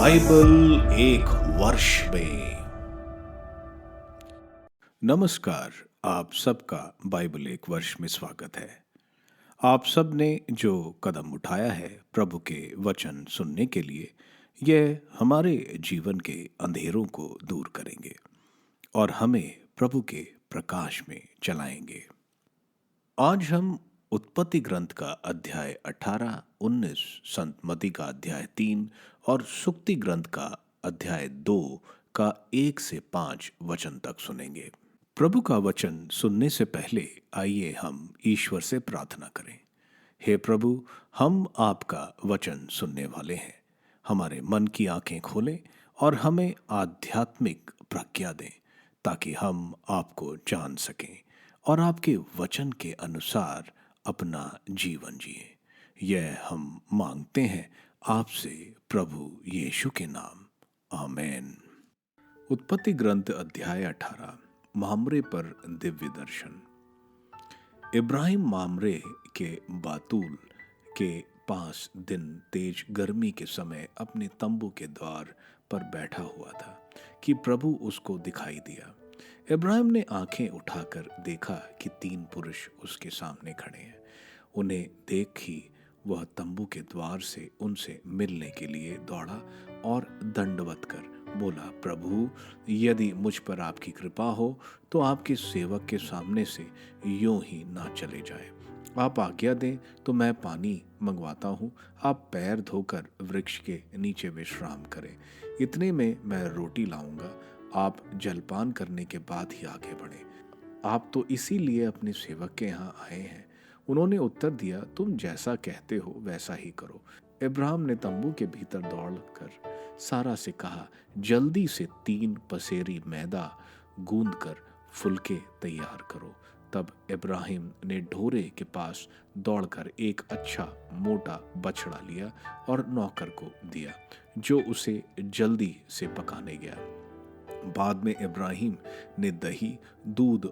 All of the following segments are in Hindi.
बाइबल एक वर्ष में। नमस्कार, आप सबका बाइबल एक वर्ष में स्वागत है। आप सब ने जो कदम उठाया है प्रभु के वचन सुनने के लिए, यह हमारे जीवन के अंधेरों को दूर करेंगे और हमें प्रभु के प्रकाश में चलाएंगे। आज हम उत्पत्ति ग्रंथ का अध्याय 18, 19, संत मत्ती का अध्याय 3 और सुक्ति ग्रंथ का अध्याय 2 का 1 से 5 वचन तक सुनेंगे। प्रभु का वचन सुनने से पहले आइए हम ईश्वर से प्रार्थना करें। हे प्रभु, हम आपका वचन सुनने वाले हैं। हमारे मन की आंखें खोलें और हमें आध्यात्मिक प्रज्ञा दें ताकि हम आपको जान सकें और आपके वचन के अनुसार अपना जीवन जिए। यह हम मांगते हैं आपसे प्रभु यीशु के नाम, आमेन। उत्पत्ति ग्रंथ अध्याय 18, मामरे पर दिव्य दर्शन। इब्राहिम मामरे के बातूल के पास दिन तेज गर्मी के समय अपने तंबू के द्वार पर बैठा हुआ था कि प्रभु उसको दिखाई दिया। इब्राहिम ने आंखें उठाकर देखा कि 3 पुरुष उसके सामने खड़े हैं। उन्हें देख ही वह तंबू के द्वार से उनसे मिलने के लिए दौड़ा और दंडवत कर बोला, प्रभु, यदि मुझ पर आपकी कृपा हो तो आपके सेवक के सामने से यूं ही ना चले जाए। आप आज्ञा दें तो मैं पानी मंगवाता हूँ। आप पैर धोकर वृक्ष के नीचे विश्राम करें। इतने में मैं रोटी लाऊंगा। आप जलपान करने के बाद ही आगे बढ़े। आप तो इसीलिए अपने सेवक के यहाँ आए हैं। उन्होंने उत्तर दिया, तुम जैसा कहते हो वैसा ही करो। इब्राहिम ने तंबू के भीतर दौड़कर सारा से कहा, जल्दी से 3 पसेरी मैदा गूंद कर फुलके तैयार करो। तब इब्राहिम ने ढोरे के पास दौड़कर एक अच्छा मोटा बछड़ा लिया और नौकर को दिया, जो उसे जल्दी से पकाने गया। बाद में इब्राहिम ने दही, दूध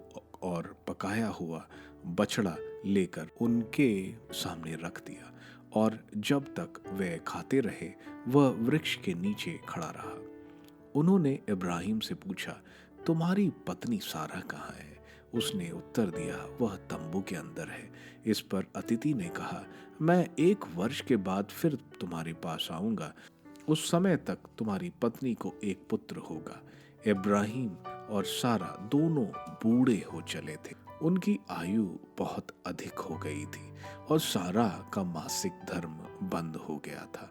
और पकाया हुआ बछड़ा लेकर उनके सामने रख दिया और जब तक वे खाते रहे वह वृक्ष के नीचे खड़ा रहा। उन्होंने इब्राहिम से पूछा, तुम्हारी पत्नी सारा कहाँ है? उसने उत्तर दिया, वह तंबू के अंदर है। इस पर अतिथि ने कहा, मैं 1 वर्ष के बाद फिर तुम्हारे पास आऊंगा। उस समय तक तुम्हारी पत्नी को एक पुत्र होगा। इब्राहिम और सारा दोनों बूढ़े हो चले थे। उनकी आयु बहुत अधिक हो गई थी और सारा का मासिक धर्म बंद हो गया था।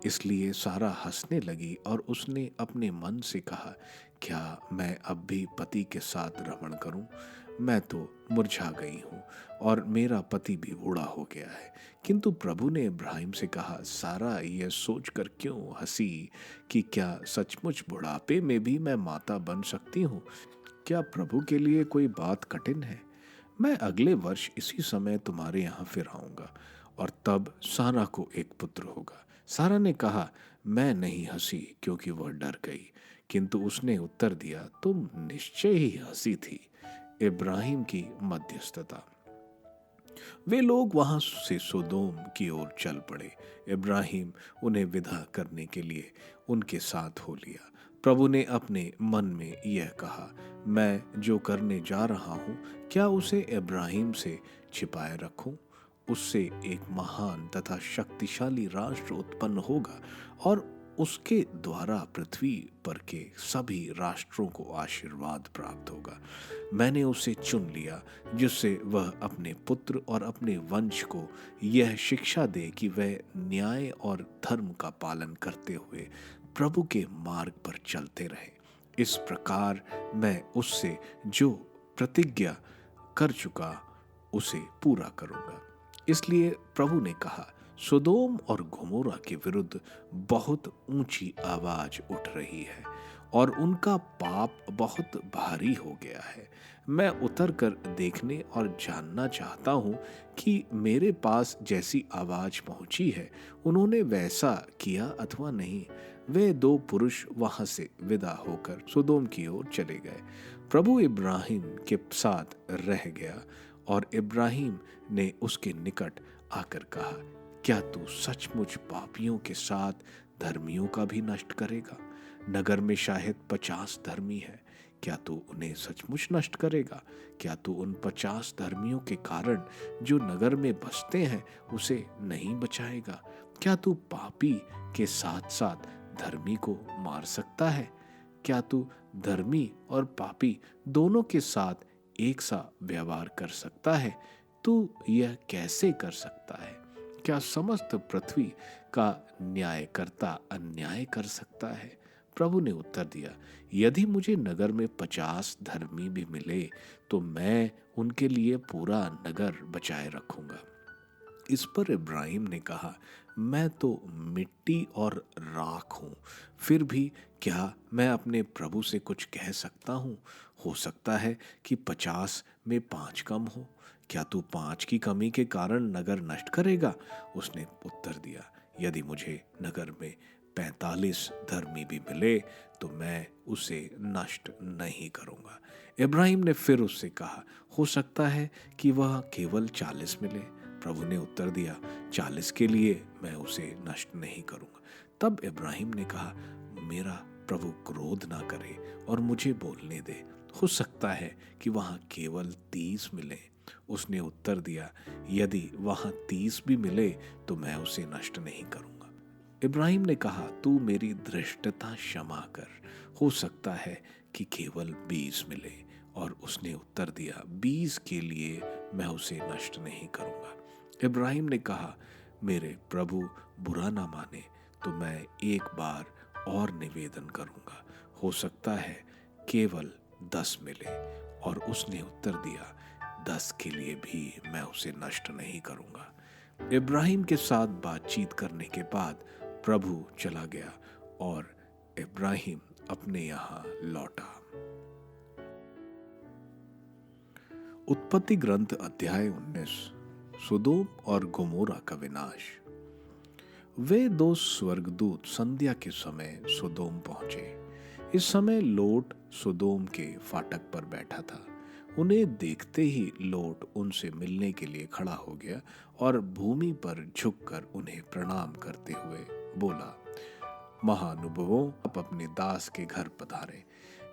इसलिए सारा हंसने लगी और उसने अपने मन से कहा, क्या मैं अब भी पति के साथ रमण करूं? मैं तो मुरझा गई हूं और मेरा पति भी बूढ़ा हो गया है। किंतु प्रभु ने इब्राहिम से कहा, सारा यह सोचकर क्यों हंसी कि क्या सचमुच बुढ़ापे में भी मैं माता बन सकती हूँ? क्या प्रभु के लिए कोई बात कठिन है? मैं अगले वर्ष इसी समय तुम्हारे यहाँ फिर आऊंगा और तब सारा को एक पुत्र होगा। सारा ने कहा, मैं नहीं हंसी क्योंकि वह डर गई। किंतु उसने उत्तर दिया, तुम निश्चय ही हंसी थी। इब्राहिम की मध्यस्थता। वे लोग वहां से सोदोम की ओर चल पड़े। इब्राहिम उन्हें विदा करने के लिए उनके साथ हो लिया। प्रभु ने अपने मन में यह कहा, मैं जो करने जा रहा हूं, क्या उसे इब्राहिम से छिपाए रखूं? उससे एक महान तथा शक्तिशाली राष्ट्र उत्पन्न होगा और उसके द्वारा पृथ्वी पर के सभी राष्ट्रों को आशीर्वाद प्राप्त होगा। मैंने उसे चुन लिया जिससे वह अपने पुत्र और अपने वंश को यह शिक्षा दे कि वह न्याय और धर्म का पालन करते हुए प्रभु के मार्ग पर चलते रहे। इस प्रकार मैं उससे जो प्रतिज्ञा कर चुका उसे पूरा करूंगा। इसलिए प्रभु ने कहा, सोदोम और गोमोरा के विरुद्ध बहुत ऊंची आवाज उठ रही है और उनका पाप बहुत भारी हो गया है। मैं उतर कर देखने और जानना चाहता हूँ कि मेरे पास जैसी आवाज पहुंची है उन्होंने वैसा किया अथवा नहीं। वे 2 पुरुष वहां से विदा होकर सोदोम की ओर चले गए। प्रभु इब्राहिम के साथ रह गया और इब्राहिम ने उसके निकट आकर कहा, क्या तू सचमुच पापियों के साथ धर्मियों का भी नष्ट करेगा? नगर में शायद 50 धर्मी है, क्या तू उन्हें सचमुच नष्ट करेगा? क्या तू उन 50 धर्मियों के कारण जो नगर में बसते हैं उसे नहीं बचाएगा? क्या तू पापी के साथ साथ धर्मी को मार सकता है? क्या तू धर्मी और पापी दोनों के साथ एक सा व्यवहार कर सकता है? तू यह कैसे कर सकता है? क्या समस्त पृथ्वी का न्यायकर्ता अन्याय कर सकता है? प्रभु ने उत्तर दिया, यदि मुझे नगर में 50 धर्मी भी मिले तो मैं उनके लिए पूरा नगर बचाए रखूंगा। इस पर इब्राहिम ने कहा, मैं तो मिट्टी और राख हूं, फिर भी क्या मैं अपने प्रभु से कुछ कह सकता हूं? हो सकता है कि 50 में 5 कम हो। क्या तू 5 की कमी के कारण नगर नष्ट करेगा? उसने उत्तर दिया, यदि मुझे नगर में 45 धर्मी भी मिले तो मैं उसे नष्ट नहीं करूंगा। इब्राहिम ने फिर उससे कहा, हो सकता है कि वह केवल 40 मिले। प्रभु ने उत्तर दिया, 40 के लिए मैं उसे नष्ट नहीं करूंगा। तब इब्राहिम ने कहा, मेरा प्रभु क्रोध ना करे और मुझे बोलने दे, हो सकता है कि वहां केवल 30 मिले। उसने उत्तर दिया, यदि वहां 30 भी मिले तो मैं उसे नष्ट नहीं करूंगा। इब्राहिम ने कहा, तू मेरी धृष्टता क्षमा कर, हो सकता है कि केवल 20 मिले। और उसने उत्तर दिया, 20 के लिए मैं उसे नष्ट नहीं करूंगा। इब्राहिम ने कहा, मेरे प्रभु बुरा ना माने तो मैं एक बार और निवेदन करूंगा, हो सकता है केवल 10 मिले। और उसने उत्तर दिया, 10 के लिए भी मैं उसे नष्ट नहीं करूंगा। इब्राहिम के साथ बातचीत करने के बाद प्रभु चला गया और इब्राहिम अपने यहां लौटा। उत्पत्ति ग्रंथ अध्याय 19, सुदोम और गोमोरा का विनाश। वे 2 स्वर्गदूत संध्या के समय सुदोम पहुंचे। इस समय लोट सुदोम के फाटक पर बैठा था। उन्हें देखते ही लोट उनसे मिलने के लिए खड़ा हो गया और भूमि पर झुककर उन्हें प्रणाम करते हुए बोला, महानुभावों, आप अपने दास के घर पधारें,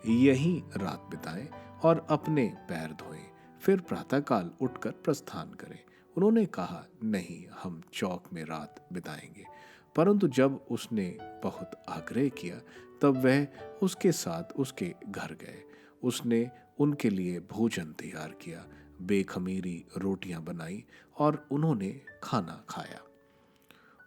यहीं रात बिताएं और अपने पैर धोएं, फिर प्रातःकाल उठकर प्रस्थान करें। उन्होंने कहा, नहीं, हम चौक में रात बिताएंगे। परंतु जब उसने बहुत आग्रह किया तब वह उसके साथ उसके घर गए। उसने उनके लिए भोजन तैयार किया, बेखमीरी रोटियां बनाई और उन्होंने खाना खाया।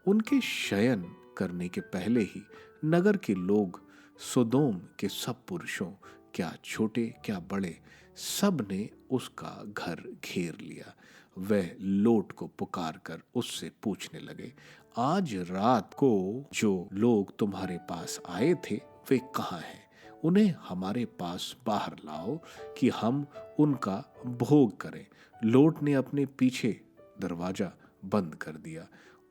उनके शयन करने के पहले ही नगर के लोग, सोदोम के सब पुरुषों, क्या छोटे क्या बड़े, सब ने उसका घर घेर लिया। वह लोट को पुकार कर उससे पूछने लगे, आज रात को जो लोग तुम्हारे पास आए थे वे कहाँ हैं? उन्हें हमारे पास बाहर लाओ कि हम उनका भोग करें। लोट ने अपने पीछे दरवाजा बंद कर दिया।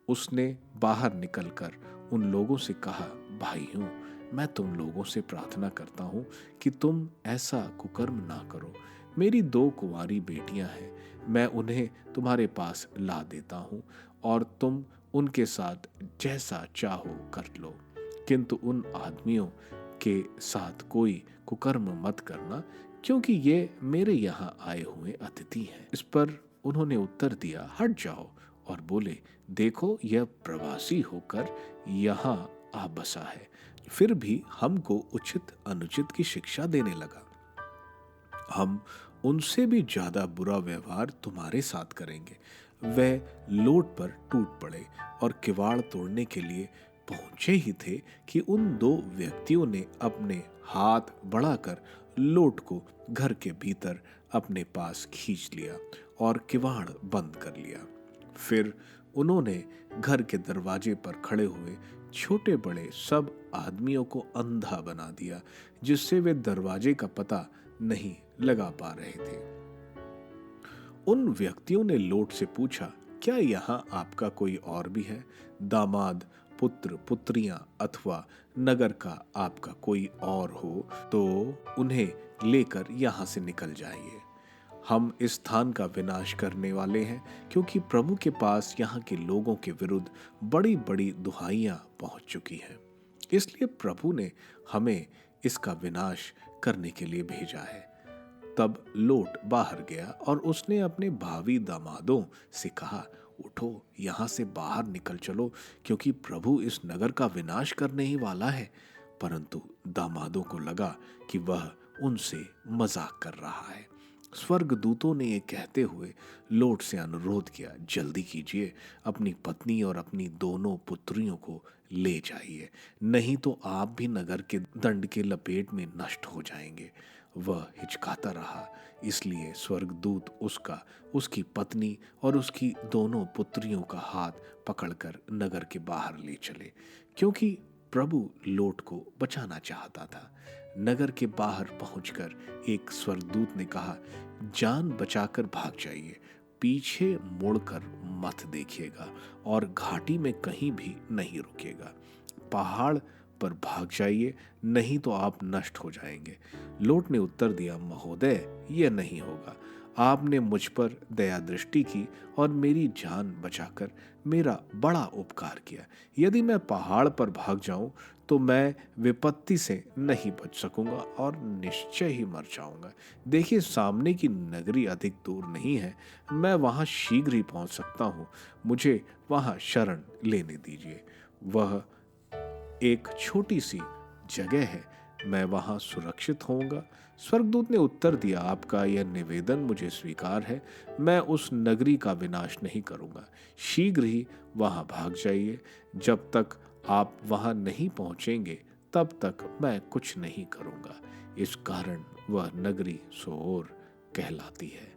उसने बाहर निकलकर उन लोगों से कहा, भाइयों, मैं तुम लोगों से प्रार्थना करता हूं कि तुम ऐसा कुकर्म ना करो। मेरी 2 कुंवारी बेटियां हैं, मैं उन्हें तुम्हारे पास ला देता हूं और तुम उनके साथ जैसा चाहो कर लो, किंतु उन आदमियों के साथ कोई कुकर्म मत करना, क्योंकि ये मेरे यहाँ आए हुए अतिथि हैं। इस पर उन्होंने उत्तर दिया, हट जाओ। और बोले, देखो, यह प्रवासी होकर यहाँ आ बसा है, फिर भी हमको उचित अनुचित की शिक्षा देने लगा। हम उनसे भी ज्यादा बुरा व्यवहार तुम्हारे साथ करेंगे। वह लोट पर टूट पड़े और किवाड़ तोड़ने के लिए पहुंचे ही थे कि उन 2 व्यक्तियों ने अपने हाथ बढ़ाकर लोट को घर के भीतर अपने पास खींच लिया और किवाड़ बंद कर लिया। फिर उन्होंने घर के दरवाजे पर खड़े हुए छोटे बड़े सब आदमियों को अंधा बना दिया, जिससे वे दरवाजे का पता नहीं लगा पा रहे थे। उन व्यक्तियों ने लोट से पूछा, क्या यहाँ आपका कोई और भी है? दामाद, पुत्र, पुत्रियां अथवा नगर का आपका कोई और हो तो उन्हें लेकर यहाँ से निकल जाइए। हम इस स्थान का विनाश करने वाले हैं, क्योंकि प्रभु के पास यहाँ के लोगों के विरुद्ध बड़ी बड़ी दुहाइयां पहुंच चुकी हैं। इसलिए प्रभु ने हमें इसका विनाश करने के लिए भेजा है। तब लोट बाहर गया और उसने अपने भावी दामादों से कहा, उठो, यहाँ से बाहर निकल चलो, क्योंकि प्रभु इस नगर का विनाश करने ही वाला है। परंतु दामादों को लगा कि वह उनसे मजाक कर रहा है। स्वर्गदूतों ने ये कहते हुए लोट से अनुरोध किया, जल्दी कीजिए, अपनी पत्नी और अपनी दोनों पुत्रियों को ले जाइए, नहीं तो आप भी नगर के दंड के लपेट में नष्ट हो जाएंगे। वह हिचकाता रहा, इसलिए स्वर्गदूत उसकी पत्नी और उसकी दोनों पुत्रियों का हाथ पकड़कर नगर के बाहर ले चले, क्योंकि प्रभु लोट को बचाना चाहता था। नगर के बाहर पहुंचकर एक स्वर्गदूत ने कहा, जान बचाकर भाग जाइए, पीछे मुड़कर मत देखिएगा और घाटी में कहीं भी नहीं रुकेगा। पहाड़ पर भाग जाइए, नहीं तो आप नष्ट हो जाएंगे। लोट ने उत्तर दिया, महोदय, यह नहीं होगा। आपने मुझ पर दया दृष्टि की और मेरी जान बचाकर मेरा बड़ा उपकार किया। यदि मैं पहाड़ पर भाग जाऊं तो मैं विपत्ति से नहीं बच सकूंगा और निश्चय ही मर जाऊंगा। देखिए, सामने की नगरी अधिक दूर नहीं है, मैं वहां शीघ्र ही पहुंच सकता हूं। मुझे वहां शरण लेने दीजिए। वह एक छोटी सी जगह है, मैं वहां सुरक्षित होऊंगा। स्वर्गदूत ने उत्तर दिया, आपका यह निवेदन मुझे स्वीकार है, मैं उस नगरी का विनाश नहीं करूंगा। शीघ्र ही वहां भाग जाइए। जब तक आप वहां नहीं पहुंचेंगे तब तक मैं कुछ नहीं करूंगा। इस कारण वह नगरी सोर कहलाती है।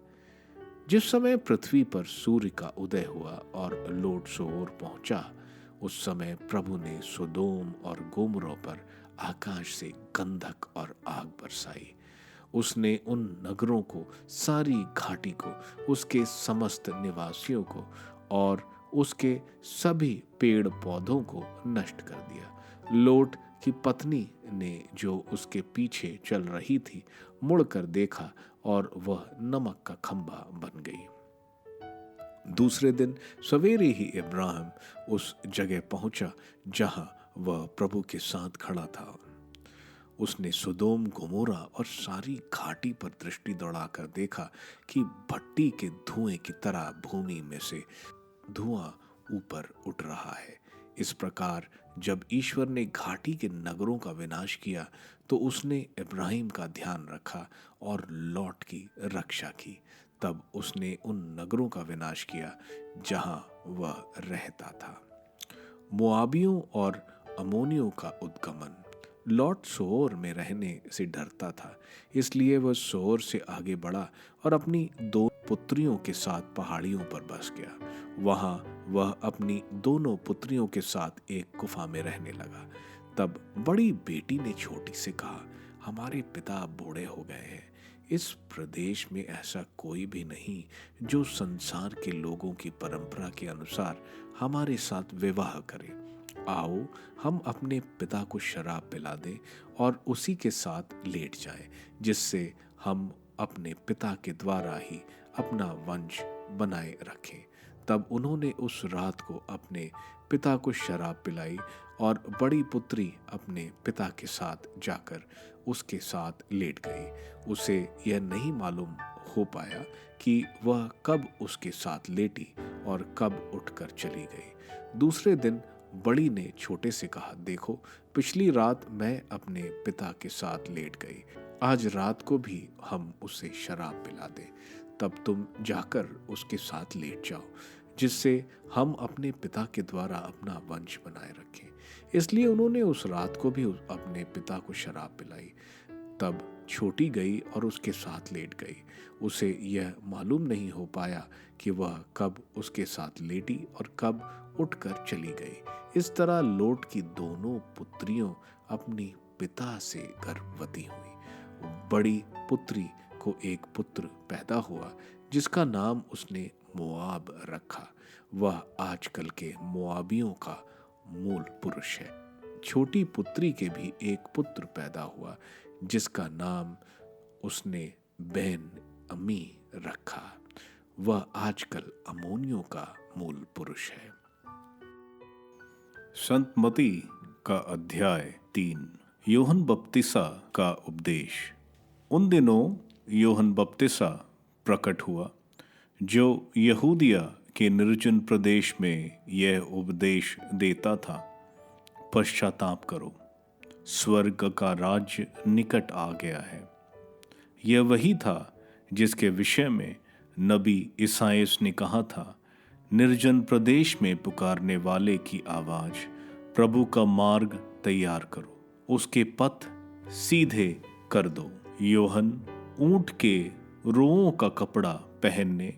जिस समय पृथ्वी पर सूर्य का उदय हुआ और लोट सोर पहुंचा, उस समय प्रभु ने सोदोम और गोमरों पर आकाश से गंधक और आग बरसाई। उसने उन नगरों को, सारी घाटी को, उसके समस्त निवासियों को और उसके सभी पेड़ पौधों को नष्ट कर दिया। लोट की पत्नी ने, जो उसके पीछे चल रही थी, मुड़कर देखा और वह नमक का खंभा बन गई। दूसरे दिन सवेरे ही इब्राहिम उस जगह पहुंचा जहां वह प्रभु के साथ खड़ा था। उसने सुदोम, गोमोरा और सारी घाटी पर दृष्टि दौड़ाकर देखा कि भट्टी के धुएं की तरह भूमि में से धुआं ऊपर उठ रहा है। इस प्रकार जब ईश्वर ने घाटी के नगरों का विनाश किया तो उसने इब्राहिम का ध्यान रखा और लौट की रक्षा की। तब उसने उन नगरों का विनाश किया जहां वह रहता था। मोआबियों और अमोनियों का उद्गमन। लॉट सोर में रहने से डरता था, इसलिए वह सोर से आगे बढ़ा और अपनी दो पुत्रियों के साथ पहाड़ियों पर बस गया। वहां वह अपनी दोनों पुत्रियों के साथ एक गुफा में रहने लगा। तब बड़ी बेटी ने छोटी से कहा, हमारे पिता बूढ़े हो गए हैं, इस प्रदेश में ऐसा कोई भी नहीं जो संसार के लोगों की परंपरा के अनुसार हमारे साथ विवाह करे। आओ, हम अपने पिता को शराब पिला दें और उसी के साथ लेट जाएं, जिससे हम अपने पिता के द्वारा ही अपना वंश बनाए रखें। तब उन्होंने उस रात को अपने पिता को शराब पिलाई और बड़ी पुत्री अपने पिता के साथ जाकर उसके साथ लेट गई। उसे यह नहीं मालूम हो पाया कि वह कब उसके साथ लेटी और कब उठकर चली गई। दूसरे दिन बड़ी ने छोटे से कहा, देखो, पिछली रात मैं अपने पिता के साथ लेट गई, आज रात को भी हम उसे शराब पिला दें। तब तुम जाकर उसके साथ लेट जाओ, जिससे हम अपने पिता के द्वारा अपना वंश बनाए रखें। इसलिए उन्होंने उस रात को भी अपने पिता को शराब पिलाई। तब छोटी गई और उसके साथ लेट गई। उसे यह मालूम नहीं हो पाया कि वह कब उसके साथ लेटी और कब उठकर चली गई। इस तरह लोट की दोनों पुत्रियों अपनी पिता से गर्भवती हुई। बड़ी पुत्री को एक पुत्र पैदा हुआ, जिसका नाम उसने मोआब रखा। वह आजकल के मोआबियों का मूल पुरुष है। छोटी पुत्री के भी एक पुत्र पैदा हुआ, जिसका नाम उसने बेन मी रखा। वह आजकल अमोनियों का मूल पुरुष है। संत मती का अध्याय 3। यूहन्ना बपतिस्मा का उपदेश। उन दिनों यूहन्ना बपतिस्मा प्रकट हुआ, जो यहूदिया के निर्जन प्रदेश में यह उपदेश देता था, पश्चाताप करो, स्वर्ग का राज्य निकट आ गया है। यह वही था जिसके विषय में नबी इसायास ने कहा था, निर्जन प्रदेश में पुकारने वाले की आवाज, प्रभु का मार्ग तैयार करो, उसके पथ सीधे कर दो। यूहन्ना ऊंट के रोओं का कपड़ा पहनने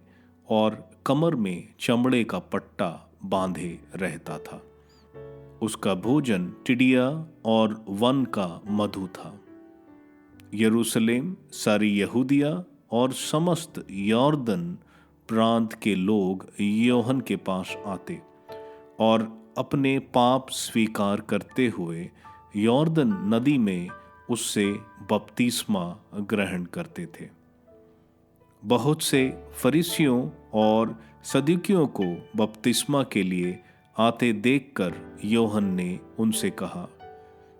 और कमर में चमड़े का पट्टा बांधे रहता था। उसका भोजन टिड्डिया और वन का मधु था। यरूशलेम, सारी यहूदिया और समस्त यॉर्दन प्रांत के लोग यूहन्ना के पास आते और अपने पाप स्वीकार करते हुए यॉर्दन नदी में उससे बपतिस्मा ग्रहण करते थे। बहुत से फरीसियों और सदूकियों को बपतिस्मा के लिए आते देखकर यूहन्ना ने उनसे कहा,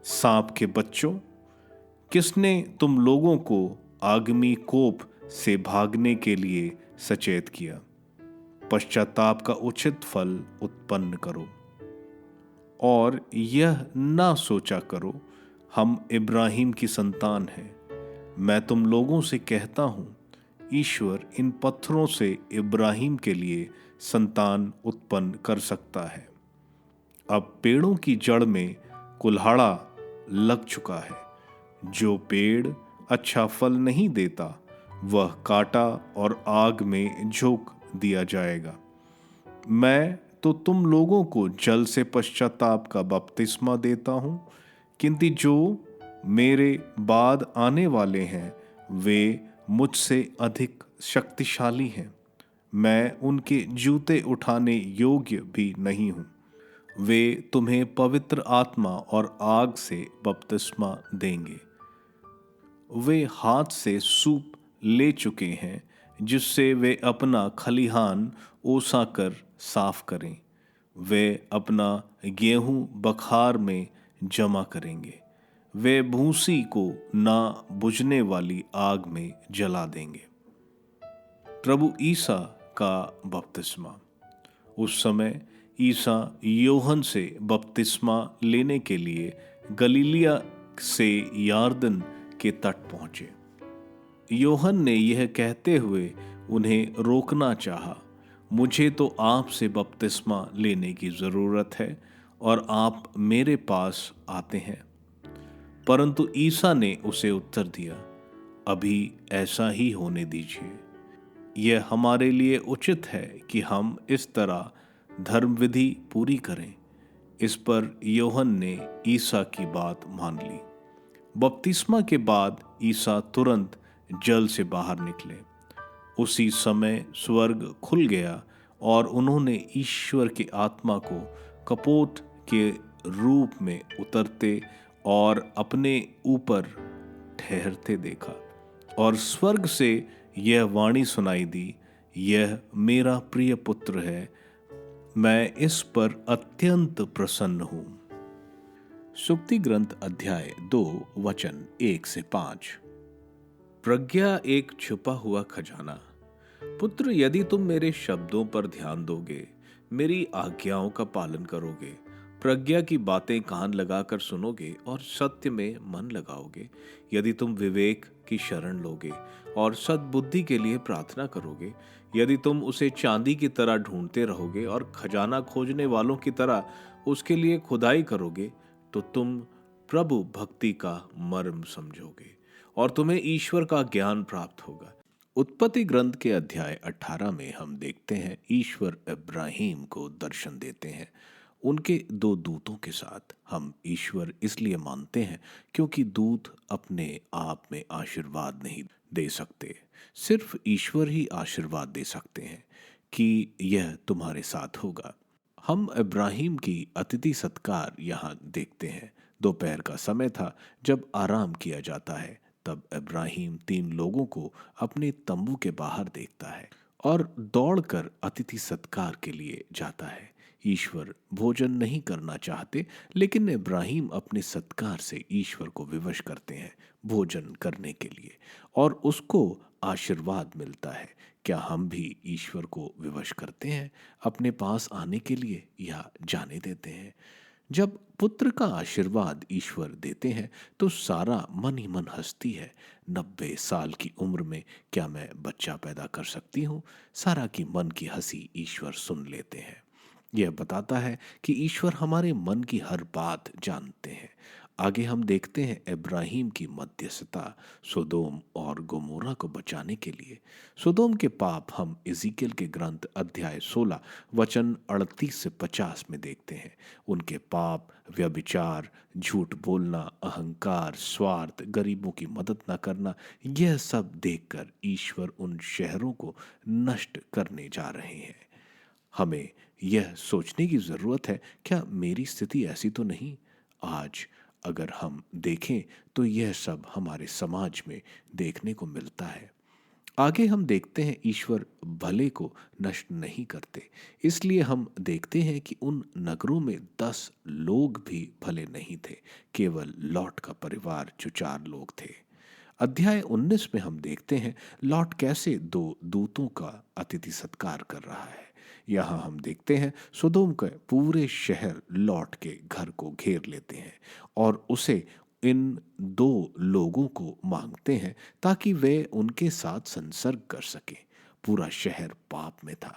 सांप के बच्चों, किसने तुम लोगों को आगामी कोप से भागने के लिए सचेत किया? पश्चाताप का उचित फल उत्पन्न करो और यह ना सोचा करो, हम इब्राहिम की संतान हैं। मैं तुम लोगों से कहता हूं, ईश्वर इन पत्थरों से इब्राहिम के लिए संतान उत्पन्न कर सकता है। अब पेड़ों की जड़ में कुल्हाड़ा लग चुका है। जो पेड़ अच्छा फल नहीं देता, वह काटा और आग में झोंक दिया जाएगा। मैं तो तुम लोगों को जल से पश्चाताप का बपतिस्मा देता हूं, किंतु जो मेरे बाद आने वाले हैं, वे मुझसे अधिक शक्तिशाली हैं। मैं उनके जूते उठाने योग्य भी नहीं हूं। वे तुम्हें पवित्र आत्मा और आग से बपतिस्मा देंगे। वे हाथ से सूप ले चुके हैं, जिससे वे अपना खलिहान ओसा कर साफ करें। वे अपना गेहूं बखार में जमा करेंगे। वे भूसी को ना बुझने वाली आग में जला देंगे। प्रभु ईसा का बपतिस्मा। उस समय ईसा यूहन्ना से बपतिस्मा लेने के लिए गलीलिया से यॉर्दन के तट पहुंचे। यूहन्ना ने यह कहते हुए उन्हें रोकना चाहा, मुझे तो आपसे बपतिस्मा लेने की जरूरत है और आप मेरे पास आते हैं। परंतु ईसा ने उसे उत्तर दिया, अभी ऐसा ही होने दीजिए। यह हमारे लिए उचित है कि हम इस तरह धर्म विधि पूरी करें। इस पर यूहन्ना ने ईसा की बात मान ली। बपतिस्मा के बाद ईसा तुरंत जल से बाहर निकले। उसी समय स्वर्ग खुल गया और उन्होंने ईश्वर की आत्मा को कपोत के रूप में उतरते और अपने ऊपर ठहरते देखा, और स्वर्ग से यह वाणी सुनाई दी, यह मेरा प्रिय पुत्र है, मैं इस पर अत्यंत प्रसन्न हूं। सुक्ति ग्रंथ अध्याय 2 वचन 1 से 5। प्रज्ञा एक छुपा हुआ खजाना। पुत्र, यदि तुम मेरे शब्दों पर ध्यान दोगे, मेरी आज्ञाओं का पालन करोगे, प्रज्ञा की बातें कान लगाकर सुनोगे और सत्य में मन लगाओगे, यदि तुम विवेक की शरण लोगे और सद्बुद्धि के लिए प्रार्थना करोगे, यदि तुम उसे चांदी की तरह ढूंढते रहोगे और खजाना खोजने वालों की तरह उसके लिए खुदाई करोगे, तो तुम प्रभु भक्ति का मर्म समझोगे और तुम्हें ईश्वर का ज्ञान प्राप्त होगा। उत्पत्ति ग्रंथ के अध्याय 18 में हम देखते हैं, ईश्वर इब्राहिम को दर्शन देते हैं उनके 2 दूतों के साथ। हम ईश्वर इसलिए मानते हैं क्योंकि दूत अपने आप में आशीर्वाद नहीं दे सकते। सिर्फ ईश्वर ही आशीर्वाद दे सकते हैं कि यह तुम्हारे साथ होगा। हम इब्राहिम की अतिथि सत्कार यहाँ देखते हैं। दोपहर का समय था, जब आराम किया जाता है, तब इब्राहिम 3 लोगों को अपने तंबू के बाहर देखता है और दौड़कर अतिथि सत्कार के लिए जाता है। ईश्वर भोजन नहीं करना चाहते, लेकिन इब्राहिम अपने सत्कार से ईश्वर को विवश करते हैं भोजन करने के लिए, और उसको आशीर्वाद मिलता है। क्या हम भी ईश्वर को विवश करते हैं अपने पास आने के लिए, या जाने देते हैं? जब पुत्र का आशीर्वाद ईश्वर देते हैं तो सारा मन ही मन हंसती है। 90 साल की उम्र में क्या मैं बच्चा पैदा कर सकती हूँ? सारा की मन की हंसी ईश्वर सुन लेते हैं। यह बताता है कि ईश्वर हमारे मन की हर बात जानते हैं। आगे हम देखते हैं इब्राहिम की मध्यस्थता सोदोम और गोमोरा को बचाने के लिए। सोदोम के पाप हम इज़ीकियल के ग्रंथ अध्याय 16 वचन 38 से 50 में देखते हैं। उनके पाप व्यभिचार, झूठ बोलना, अहंकार, स्वार्थ, गरीबों की मदद न करना, यह सब देखकर ईश्वर उन शहरों को नष्ट करने जा रहे हैं। हमें यह सोचने की ज़रूरत है, क्या मेरी स्थिति ऐसी तो नहीं? आज अगर हम देखें तो यह सब हमारे समाज में देखने को मिलता है। आगे हम देखते हैं ईश्वर भले को नष्ट नहीं करते। इसलिए हम देखते हैं कि उन नगरों में 10 लोग भी भले नहीं थे, केवल लॉट का परिवार जो 4 लोग थे। अध्याय 19 में हम देखते हैं लॉट कैसे 2 दूतों का अतिथि सत्कार कर रहा है। यहाँ हम देखते हैं सोदोम के पूरे शहर लॉट के घर को घेर लेते हैं और उसे इन 2 लोगों को मांगते हैं ताकि वे उनके साथ संसर्ग कर सके। पूरा शहर पाप में था।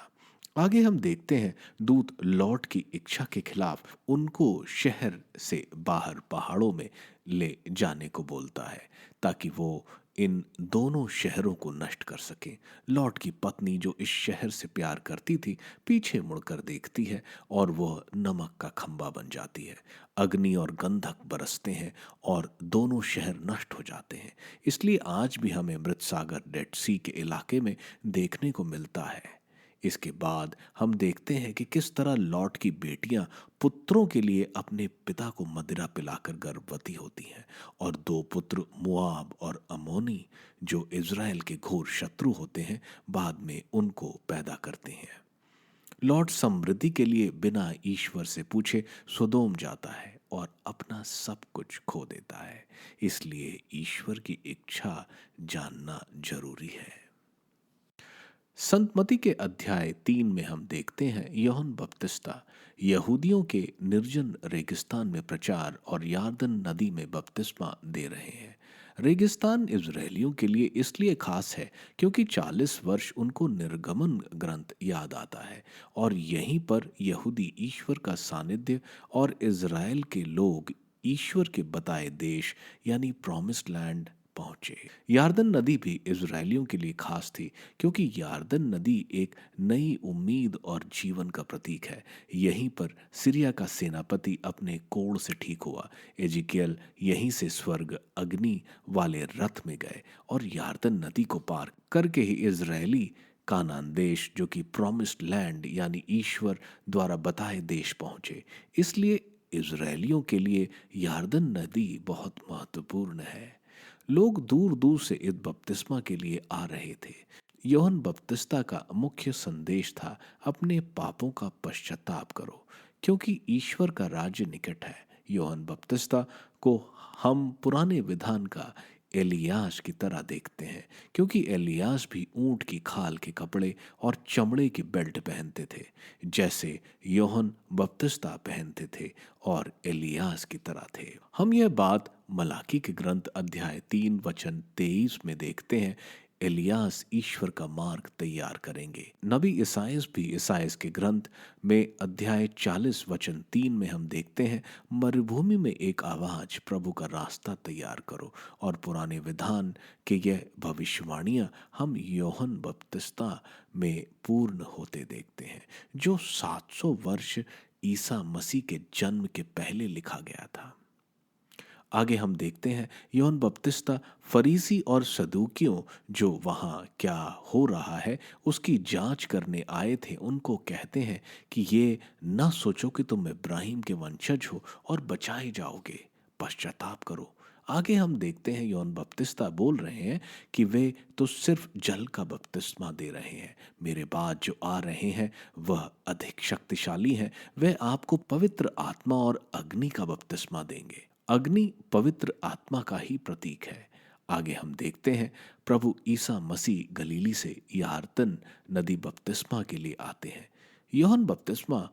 आगे हम देखते हैं दूत लॉट की इच्छा के खिलाफ उनको शहर से बाहर पहाड़ों में ले जाने को बोलता है ताकि वो इन दोनों शहरों को नष्ट कर सके। लॉट की पत्नी जो इस शहर से प्यार करती थी पीछे मुड़कर देखती है और वह नमक का खंबा बन जाती है। अग्नि और गंधक बरसते हैं और दोनों शहर नष्ट हो जाते हैं। इसलिए आज भी हमें मृत सागर डेड सी के इलाके में देखने को मिलता है। इसके बाद हम देखते हैं कि किस तरह लॉट की बेटियां पुत्रों के लिए अपने पिता को मदिरा पिलाकर गर्भवती होती हैं और 2 पुत्र मुआब और अमोनी जो इज़राइल के घोर शत्रु होते हैं बाद में उनको पैदा करते हैं। लॉट समृद्धि के लिए बिना ईश्वर से पूछे सोदोम जाता है और अपना सब कुछ खो देता है। इसलिए ईश्वर की इच्छा जानना जरूरी है। संत मती के अध्याय 3 में हम देखते हैं यूहन्ना बपतिस्ता यहूदियों के निर्जन रेगिस्तान में प्रचार और यारदन नदी में बपतिस्मा दे रहे हैं। रेगिस्तान इज़राइलियों के लिए इसलिए खास है क्योंकि 40 वर्ष उनको निर्गमन ग्रंथ याद आता है और यहीं पर यहूदी ईश्वर का सानिध्य और इज़राइल के लोग ईश्वर के बताए देश यानी प्रॉमिस्ड लैंड पहुंचे। यारदन नदी भी इज़राइलियों के लिए खास थी क्योंकि यारदन नदी एक नई उम्मीद और जीवन का प्रतीक है। यहीं पर सीरिया का सेनापति अपने कोढ़ से ठीक हुआ। एजिकियल यहीं से स्वर्ग अग्नि वाले रथ में गए और यारदन नदी को पार करके ही इज़राइली कानान देश जो कि प्रॉमिस्ड लैंड यानी ईश्वर द्वारा बताए देश पहुंचे। इसलिए इज़राइलियों के लिए यारदन नदी बहुत महत्वपूर्ण है। लोग दूर दूर से इस बपतिस्मा के लिए आ रहे थे। यूहन्ना बपतिस्ता का मुख्य संदेश था अपने पापों का पश्चाताप करो क्योंकि ईश्वर का राज्य निकट है। यूहन्ना बपतिस्ता को हम पुराने विधान का एलियास की तरह देखते हैं क्योंकि एलियास भी ऊंट की खाल के कपड़े और चमड़े की बेल्ट पहनते थे जैसे यूहन्ना बपतिस्ता पहनते थे और एलियास की तरह थे। हम यह बात मलाकी के ग्रंथ अध्याय 3 वचन 23 में देखते हैं। एलियास ईश्वर का मार्ग तैयार करेंगे। नबी ईसाइयास भी ईसाइयास के ग्रंथ में अध्याय 40 वचन 3 में हम देखते हैं मरुभूमि में एक आवाज प्रभु का रास्ता तैयार करो और पुराने विधान के यह भविष्यवाणियां हम यूहन्ना बपतिस्ता में पूर्ण होते देखते हैं जो 700 वर्ष ईसा मसीह के जन्म के पहले लिखा गया था। आगे हम देखते हैं यूहन्ना बपतिस्ता फरीसी और सदूकियों जो वहाँ क्या हो रहा है उसकी जांच करने आए थे उनको कहते हैं कि ये ना सोचो कि तुम इब्राहिम के वंशज हो और बचाए जाओगे। पश्चाताप करो, आगे हम देखते हैं यूहन्ना बपतिस्ता बोल रहे हैं कि वे तो सिर्फ जल का बपतिस्मा दे रहे हैं, मेरे बाद जो आ रहे हैं वह अधिक शक्तिशाली हैं, वे आपको पवित्र आत्मा और अग्नि का बपतिस्मा देंगे। अग्नि पवित्र आत्मा का ही प्रतीक है। आगे हम देखते हैं प्रभु ईसा मसीह गलीली से यारतन नदी बपतिस्मा के लिए आते हैं। यूहन्ना बपतिस्मा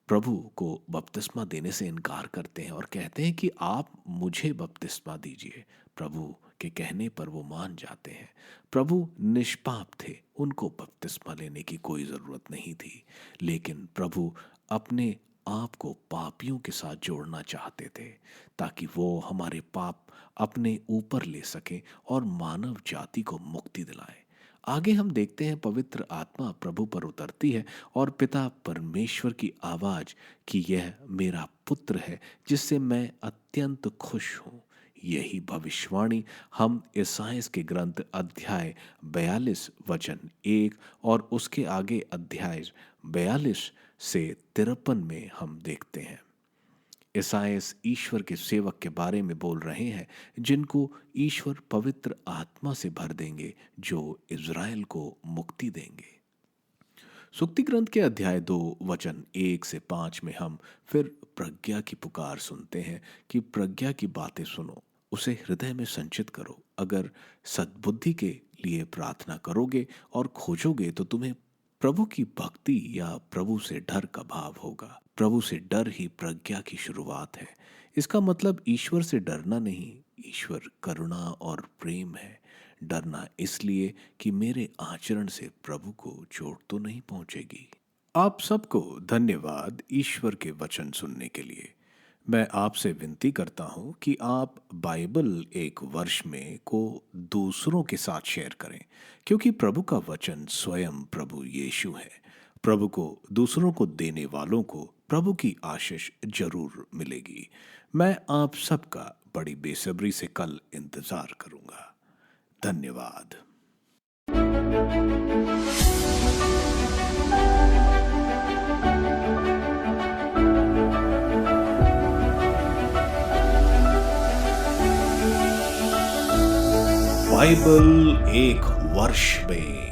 प्रभु को बपतिस्मा देने से इनकार करते हैं और कहते हैं कि आप मुझे बपतिस्मा दीजिए। प्रभु के कहने पर वो मान जाते हैं। प्रभु निष्पाप थे, उनको बपतिस्मा लेने की कोई ज़रूरत नहीं थी, लेकिन प्रभु अपने आप को पापियों के साथ जोड़ना चाहते थे ताकि वो हमारे पाप अपने ऊपर ले सकें और मानव जाति को मुक्ति दिलाएं। आगे हम देखते हैं पवित्र आत्मा प्रभु पर उतरती है और पिता परमेश्वर की आवाज कि यह मेरा पुत्र है जिससे मैं अत्यंत खुश हूँ। यही भविष्यवाणी हम ईसाइयाह के ग्रंथ अध्याय 42 वचन 1 और उसके आगे अध्याय 42 से 53 में हम देखते हैं। ईसाइयाह ईश्वर के सेवक के बारे में बोल रहे हैं जिनको ईश्वर पवित्र आत्मा से भर देंगे, जो इज़राइल को मुक्ति देंगे। सुक्ति ग्रंथ के अध्याय 2 वचन 1 से 5 में हम फिर प्रज्ञा की पुकार सुनते हैं कि प्रज्ञा की बातें सुनो, उसे हृदय में संचित करो। अगर सद्बुद्धि के लिए प्रार्थना करोगे और खोजोगे तो तुम्हें प्रभु की भक्ति या प्रभु से डर का भाव होगा। प्रभु से डर ही प्रज्ञा की शुरुआत है। इसका मतलब ईश्वर से डरना नहीं, ईश्वर करुणा और प्रेम है। डरना इसलिए कि मेरे आचरण से प्रभु को चोट तो नहीं पहुंचेगी। आप सबको धन्यवाद ईश्वर के वचन सुनने के लिए। मैं आपसे विनती करता हूं कि आप बाइबल एक वर्ष में को दूसरों के साथ शेयर करें, क्योंकि प्रभु का वचन स्वयं प्रभु यीशु है। प्रभु को दूसरों को देने वालों को प्रभु की आशीष जरूर मिलेगी। मैं आप सबका बड़ी बेसब्री से कल इंतजार करूंगा। धन्यवाद। बाइबल एक वर्ष में